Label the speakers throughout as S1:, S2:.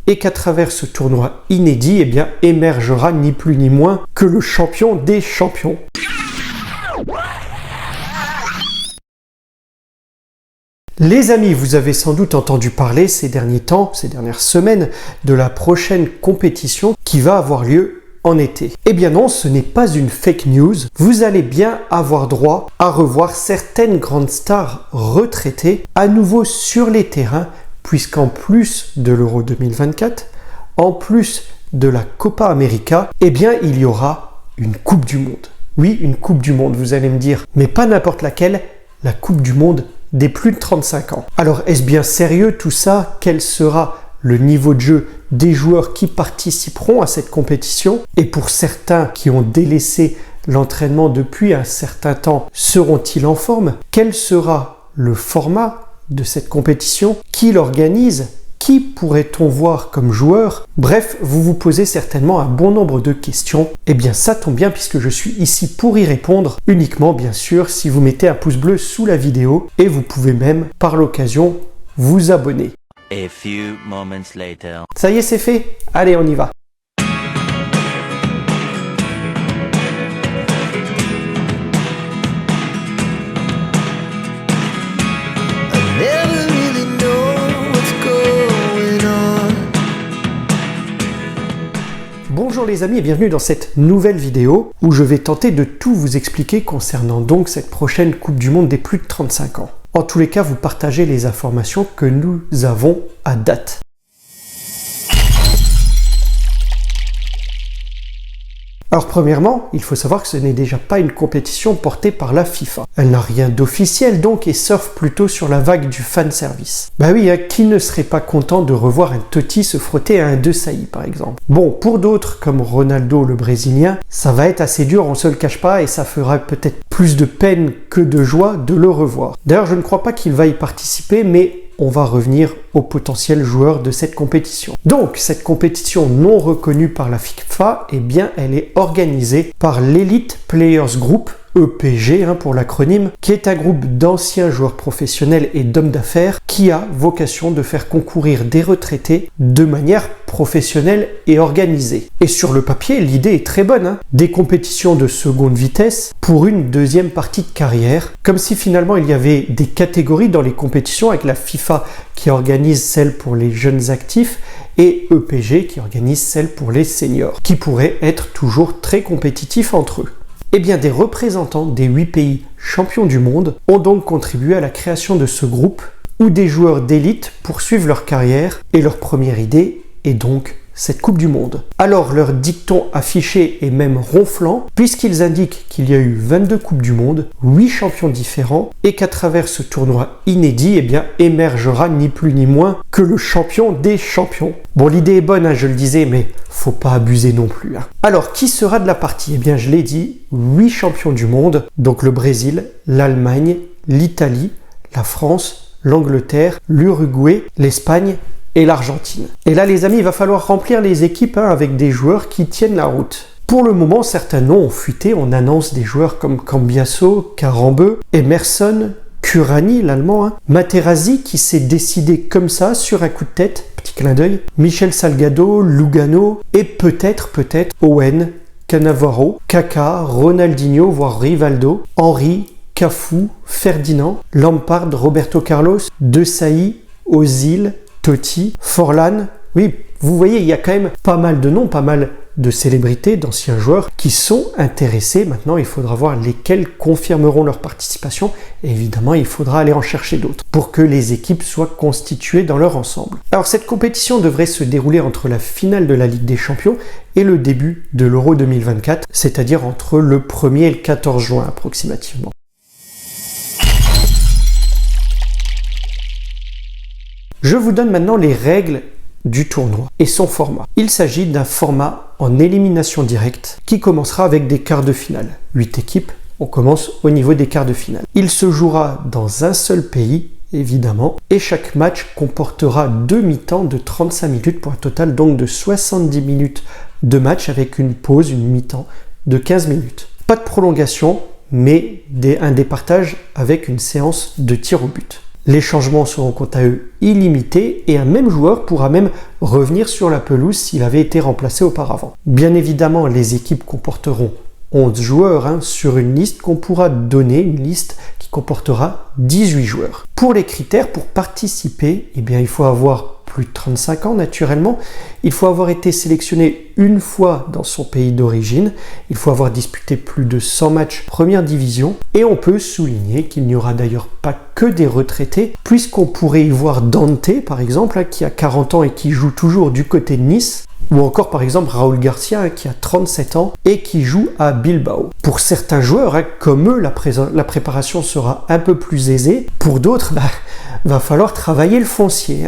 S1: et qu'à travers ce tournoi inédit, eh bien, émergera ni plus ni moins que le champion des champions. Les amis, vous avez sans doute entendu parler ces derniers temps, ces dernières semaines, de la prochaine compétition qui va avoir lieu en été. Eh bien non, ce n'est pas une fake news. Vous allez bien avoir droit à revoir certaines grandes stars retraitées à nouveau sur les terrains, puisqu'en plus de l'Euro 2024, en plus de la Copa América, eh bien il y aura une Coupe du Monde. Oui, une Coupe du Monde, vous allez me dire, mais pas n'importe laquelle, la Coupe du Monde des plus de 35 ans. Alors, est-ce bien sérieux tout ça? Quel sera le niveau de jeu des joueurs qui participeront à cette compétition? Et pour certains qui ont délaissé l'entraînement depuis un certain temps, seront-ils en forme? Quel sera le format de cette compétition? Qui l'organise? Qui pourrait-on voir comme joueur? Bref, vous vous posez certainement un bon nombre de questions. Eh bien, ça tombe bien puisque je suis ici pour y répondre, uniquement bien sûr si vous mettez un pouce bleu sous la vidéo et vous pouvez même, par l'occasion, vous abonner.
S2: A few moments later.
S1: Ça y est, c'est fait. Allez, on y va. Bonjour les amis et bienvenue dans cette nouvelle vidéo où je vais tenter de tout vous expliquer concernant donc cette prochaine Coupe du Monde des plus de 35 ans. En tous les cas, vous partagez les informations que nous avons à date. Alors premièrement, il faut savoir que ce n'est déjà pas une compétition portée par la FIFA. Elle n'a rien d'officiel donc et surfe plutôt sur la vague du fanservice. Bah oui, qui ne serait pas content de revoir un Totti se frotter à un De Sailly par exemple. Bon, pour d'autres comme Ronaldo le Brésilien, ça va être assez dur, on se le cache pas, et ça fera peut-être plus de peine que de joie de le revoir. D'ailleurs, je ne crois pas qu'il va y participer, mais on va revenir aux potentiels joueurs de cette compétition. Donc, cette compétition non reconnue par la FIFA, eh bien, elle est organisée par l'Elite Players Group, EPG pour l'acronyme, qui est un groupe d'anciens joueurs professionnels et d'hommes d'affaires qui a vocation de faire concourir des retraités de manière professionnelle et organisée. Et sur le papier, l'idée est très bonne. Des compétitions de seconde vitesse pour une deuxième partie de carrière, comme si finalement il y avait des catégories dans les compétitions avec la FIFA qui organise celle pour les jeunes actifs et EPG qui organise celle pour les seniors, qui pourraient être toujours très compétitifs entre eux. Eh bien, des représentants des 8 pays champions du monde ont donc contribué à la création de ce groupe où des joueurs d'élite poursuivent leur carrière et leur première idée est donc cette Coupe du Monde. Alors, leur dicton affiché est même ronflant puisqu'ils indiquent qu'il y a eu 22 Coupes du Monde, 8 champions différents et qu'à travers ce tournoi inédit, eh bien, émergera ni plus ni moins que le champion des champions. Bon, l'idée est bonne, je le disais, mais faut pas abuser non plus. Alors, qui sera de la partie? Eh bien, je l'ai dit, 8 champions du monde, donc le Brésil, l'Allemagne, l'Italie, la France, l'Angleterre, l'Uruguay, l'Espagne et l'Argentine. Et là, les amis, il va falloir remplir les équipes avec des joueurs qui tiennent la route. Pour le moment, certains noms ont fuité. On annonce des joueurs comme Cambiasso, Karambeu, Emerson, Kurani, l'allemand, Materazzi qui s'est décidé comme ça sur un coup de tête, petit clin d'œil, Michel Salgado, Lugano et peut-être Owen, Cannavaro, Kaka, Ronaldinho, voire Rivaldo, Henry, Cafu, Ferdinand, Lampard, Roberto Carlos, De Sailly, Ozil, Totti, Forlan. Oui, vous voyez, il y a quand même pas mal de noms, pas mal de célébrités, d'anciens joueurs qui sont intéressés. Maintenant, il faudra voir lesquels confirmeront leur participation. Et évidemment, il faudra aller en chercher d'autres pour que les équipes soient constituées dans leur ensemble. Alors, cette compétition devrait se dérouler entre la finale de la Ligue des Champions et le début de l'Euro 2024, c'est-à-dire entre le 1er et le 14 juin approximativement. Je vous donne maintenant les règles du tournoi et son format. Il s'agit d'un format en élimination directe qui commencera avec des quarts de finale. 8 équipes, on commence au niveau des quarts de finale. Il se jouera dans un seul pays, évidemment, et chaque match comportera 2 mi-temps de 35 minutes pour un total donc de 70 minutes de match avec une pause, une mi-temps de 15 minutes. Pas de prolongation, mais un départage avec une séance de tir au but. Les changements seront quant à eux illimités et un même joueur pourra même revenir sur la pelouse s'il avait été remplacé auparavant. Bien évidemment, les équipes comporteront 11 joueurs sur une liste qu'on pourra donner, une liste qui comportera 18 joueurs. Pour les critères, pour participer, eh bien, il faut avoir plus de 35 ans naturellement, il faut avoir été sélectionné une fois dans son pays d'origine, il faut avoir disputé plus de 100 matchs première division et on peut souligner qu'il n'y aura d'ailleurs pas que des retraités puisqu'on pourrait y voir Dante par exemple qui a 40 ans et qui joue toujours du côté de Nice, ou encore par exemple Raúl Garcia qui a 37 ans et qui joue à Bilbao. Pour certains joueurs, comme eux, la préparation sera un peu plus aisée. Pour d'autres, va falloir travailler le foncier.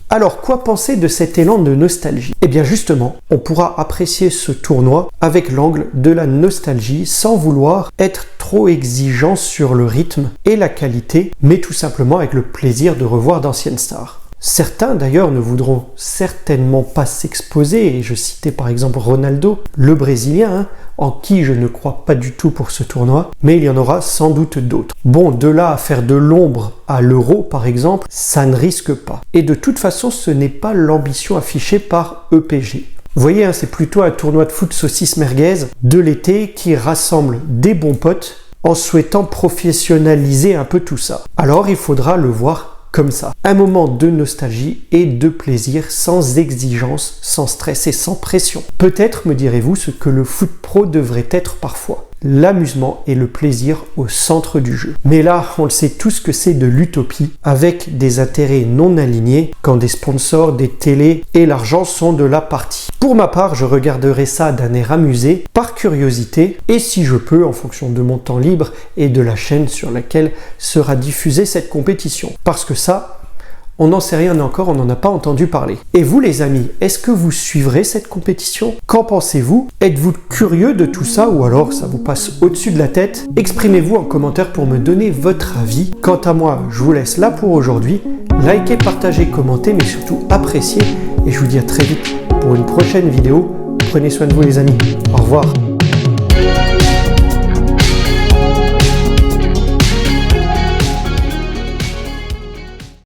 S1: Alors, quoi penser de cet élan de nostalgie? Eh bien justement, on pourra apprécier ce tournoi avec l'angle de la nostalgie sans vouloir être trop exigeant sur le rythme et la qualité, mais tout simplement avec le plaisir de revoir d'anciennes stars. Certains d'ailleurs ne voudront certainement pas s'exposer, et je citais par exemple Ronaldo, le Brésilien, en qui je ne crois pas du tout pour ce tournoi, mais il y en aura sans doute d'autres. Bon, de là à faire de l'ombre à l'Euro par exemple, ça ne risque pas. Et de toute façon, ce n'est pas l'ambition affichée par EPG. Vous voyez, c'est plutôt un tournoi de foot saucisse merguez de l'été qui rassemble des bons potes en souhaitant professionnaliser un peu tout ça. Alors il faudra le voir comme ça. Un moment de nostalgie et de plaisir sans exigence, sans stress et sans pression. Peut-être, me direz-vous, ce que le foot pro devrait être parfois. L'amusement et le plaisir au centre du jeu. Mais là, on le sait tous que c'est de l'utopie, avec des intérêts non alignés, quand des sponsors, des télés et l'argent sont de la partie. Pour ma part, je regarderai ça d'un air amusé, par curiosité, et si je peux, en fonction de mon temps libre et de la chaîne sur laquelle sera diffusée cette compétition. Parce que ça, on n'en sait rien encore, on n'en a pas entendu parler. Et vous les amis, est-ce que vous suivrez cette compétition? Qu'en pensez-vous? Êtes-vous curieux de tout ça ou alors ça vous passe au-dessus de la tête? Exprimez-vous en commentaire pour me donner votre avis. Quant à moi, je vous laisse là pour aujourd'hui. Likez, partagez, commentez, mais surtout appréciez. Et je vous dis à très vite pour une prochaine vidéo. Prenez soin de vous les amis. Au revoir.